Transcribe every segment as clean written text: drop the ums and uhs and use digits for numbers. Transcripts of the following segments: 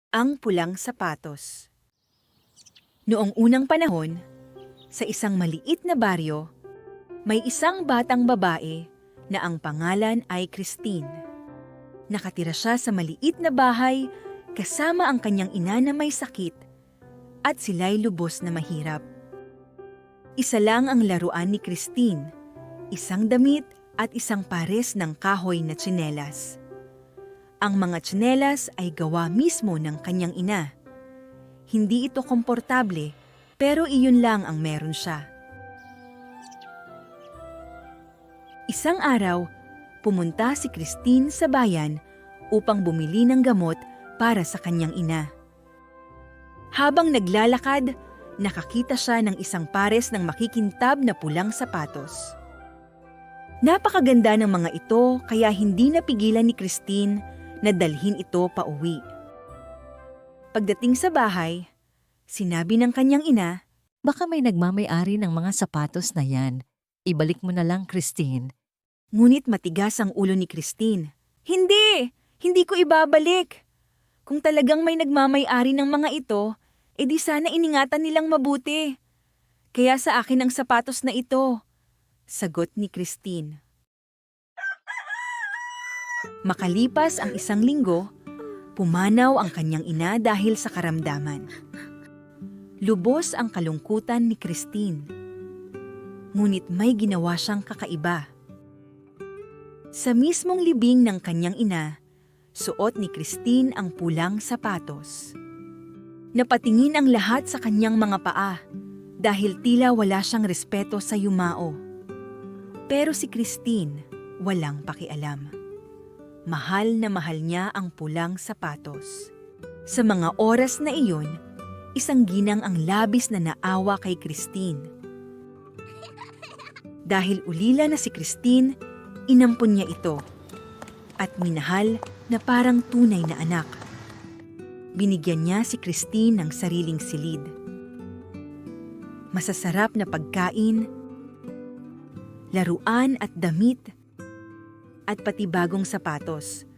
Ang pulang sapatos. Noong unang panahon, sa isang maliit na baryo, may isang batang babae na ang pangalan ay Christine. Nakatira siya sa maliit na bahay kasama ang kanyang ina na may sakit at sila'y lubos na mahirap. Isa lang ang laruan ni Christine, isang damit at isang pares ng kahoy na tsinelas. Ang mga tsinelas ay gawa mismo ng kanyang ina. Hindi ito komportable, pero iyon lang ang meron siya. Isang araw, pumunta si Christine sa bayan upang bumili ng gamot para sa kanyang ina. Habang naglalakad, nakakita siya ng isang pares ng makikintab na pulang sapatos. Napakaganda ng mga ito kaya hindi napigilan ni Christine na dalhin ito pauwi. Pagdating sa bahay, sinabi ng kanyang ina, Baka may nagmamay-ari ng mga sapatos na yan. Ibalik mo na lang, Christine. ngunit matigas ang ulo ni Christine. Hindi! Hindi ko ibabalik! Kung talagang may nagmamay-ari ng mga ito, edi sana iningatan nilang mabuti. Kaya sa akin ang sapatos na ito, sagot ni Christine. Makalipas ang isang linggo, pumanaw ang kanyang ina dahil sa karamdaman. Lubos ang kalungkutan ni Christine. Ngunit may ginawa siyang kakaiba. Sa mismong libing ng kanyang ina, suot ni Christine ang pulang sapatos. Napatingin ang lahat sa kanyang mga paa dahil tila wala siyang respeto sa yumao. Pero si Christine walang pakialam. Mahal na mahal niya ang pulang sapatos. Sa mga oras na iyon, isang ginang ang labis na naawa kay Christine. Dahil ulila na si Christine, inampun niya ito at minahal na parang tunay na anak. Binigyan niya si Christine ng sariling silid. Masasarap na pagkain, laruan at damit, at pati bagong sapatos.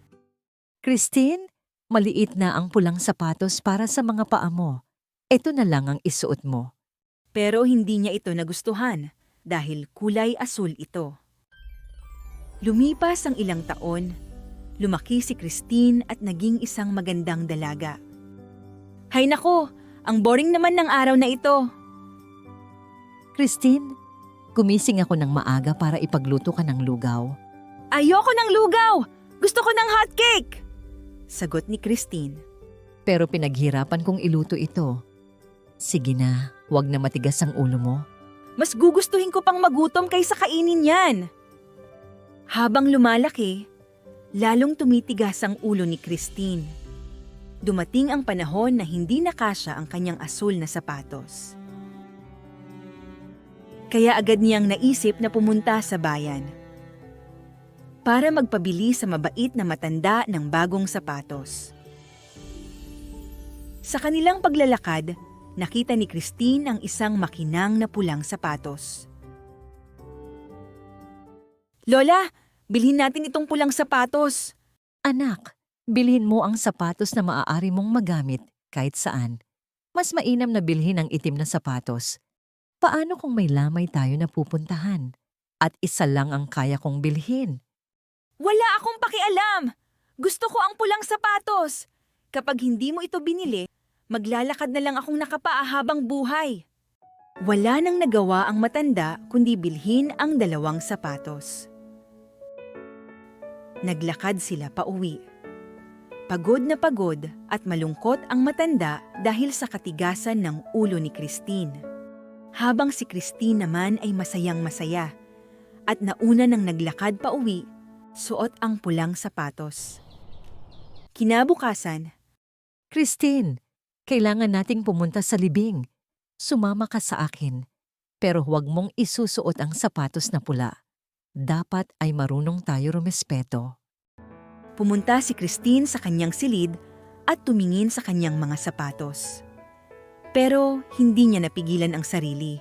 Christine, maliit na ang pulang sapatos para sa mga paa mo. Ito na lang ang isuot mo. Pero hindi niya ito nagustuhan dahil kulay asul ito. Lumipas ang ilang taon, lumaki si Christine at naging isang magandang dalaga. Hay nako, ang boring naman ng araw na ito. Christine, gumising ako ng maaga para ipagluto ka ng lugaw. Ayoko ng lugaw! Gusto ko ng hotcake! Sagot ni Christine. Pero pinaghirapan kong iluto ito. Sige na, wag na matigas ang ulo mo. Mas gugustuhin ko pang magutom kaysa kainin yan. Habang lumalaki, lalong tumitigas ang ulo ni Christine. Dumating ang panahon na hindi nakasya ang kanyang asul na sapatos. Kaya agad niyang naisip na pumunta sa bayan para magpabili sa mabait na matanda ng bagong sapatos. Sa kanilang paglalakad, nakita ni Christine ang isang makinang na pulang sapatos. Lola, bilhin natin itong pulang sapatos. Anak, bilhin mo ang sapatos na maaari mong magamit kahit saan. Mas mainam na bilhin ang itim na sapatos. Paano kung may lamay tayo na pupuntahan? At isa lang ang kaya kong bilhin. Wala akong pakialam. Gusto ko ang pulang sapatos. Kapag hindi mo ito binili, maglalakad na lang akong nakapaa habang buhay. Wala nang nagawa ang matanda kundi bilhin ang dalawang sapatos. Naglakad sila pauwi. Pagod na pagod at malungkot ang matanda dahil sa katigasan ng ulo ni Christine. Habang si Christine naman ay masayang masaya at nauna nang naglakad pauwi, suot ang pulang sapatos. Kinabukasan, Christine, kailangan nating pumunta sa libing. Sumama ka sa akin. Pero huwag mong isusuot ang sapatos na pula. Dapat ay marunong tayo rumespeto. pumunta si Christine sa kanyang silid at tumingin sa kanyang mga sapatos. Pero hindi niya napigilan ang sarili.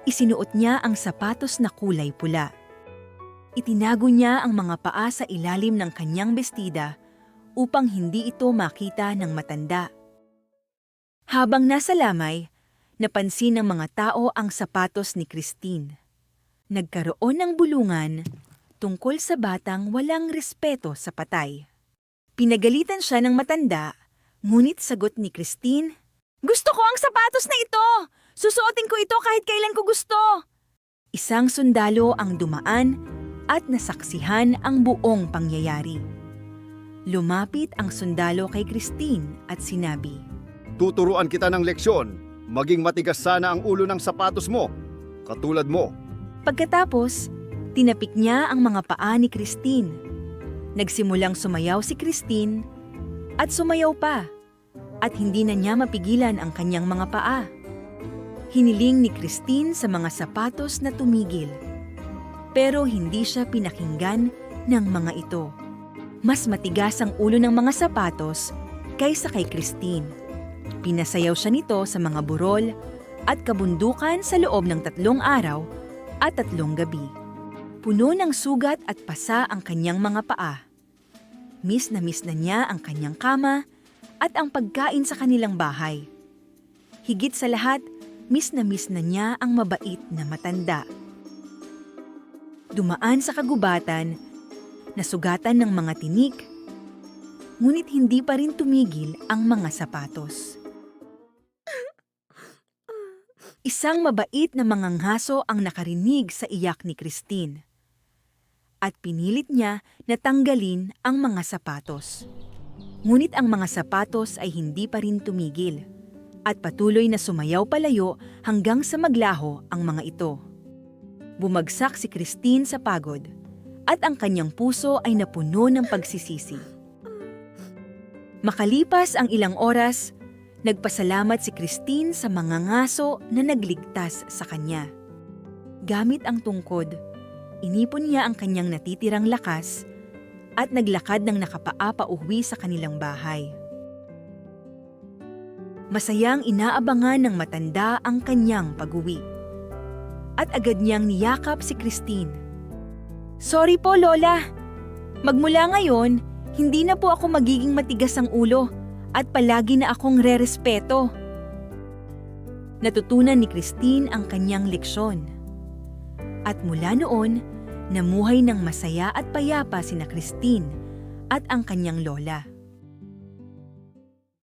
Isinuot niya ang sapatos na kulay pula. Itinago niya ang mga paa sa ilalim ng kanyang bestida upang hindi ito makita ng matanda. Habang nasa lamay, napansin ng mga tao ang sapatos ni Christine. Nagkaroon ng bulungan tungkol sa batang walang respeto sa patay. Pinagalitan siya ng matanda, ngunit sagot ni Christine, "Gusto ko ang sapatos na ito! Susuotin ko ito kahit kailan ko gusto!" Isang sundalo ang dumaan at nasaksihan ang buong pangyayari. Lumapit ang sundalo kay Christine at sinabi, Tuturuan kita ng leksyon. Maging matigas sana ang ulo ng sapatos mo. Katulad mo. Pagkatapos, tinapik niya ang mga paa ni Christine. Nagsimulang sumayaw si Christine at sumayaw pa at hindi na niya mapigilan ang kanyang mga paa. Hiniling ni Christine sa mga sapatos na tumigil. Pero hindi siya pinakinggan ng mga ito. Mas matigas ang ulo ng mga sapatos kaysa kay Christine. Pinasayaw siya nito sa mga burol at kabundukan sa loob ng 3 araw at 3 gabi. Puno ng sugat at pasa ang kanyang mga paa. Miss na niya ang kanyang kama at ang pagkain sa kanilang bahay. Higit sa lahat, miss na niya ang mabait na matanda. Dumaan sa kagubatan, nasugatan ng mga tinik, ngunit hindi pa rin tumigil ang mga sapatos. Isang mabait na mangangaso ang nakarinig sa iyak ni Christine at pinilit niya na tanggalin ang mga sapatos. Ngunit ang mga sapatos ay hindi pa rin tumigil at patuloy na sumayaw palayo hanggang sa maglaho ang mga ito. Bumagsak si Christine sa pagod at ang kanyang puso ay napuno ng pagsisisi. Makalipas ang ilang oras, nagpasalamat si Christine sa mga ngaso na nagligtas sa kanya. Gamit ang tungkod, inipon niya ang kanyang natitirang lakas at naglakad ng nakapaa pauwi sa kanilang bahay. Masayang inaabangan ng matanda ang kanyang pag-uwi. At agad niyang niyakap si Christine. "Sorry po, Lola. Magmula ngayon, hindi na po ako magiging matigas ang ulo at palagi na akong rerespeto." Natutunan ni Christine ang kanyang leksyon. At mula noon, namuhay ng masaya at payapa sina Christine at ang kanyang lola.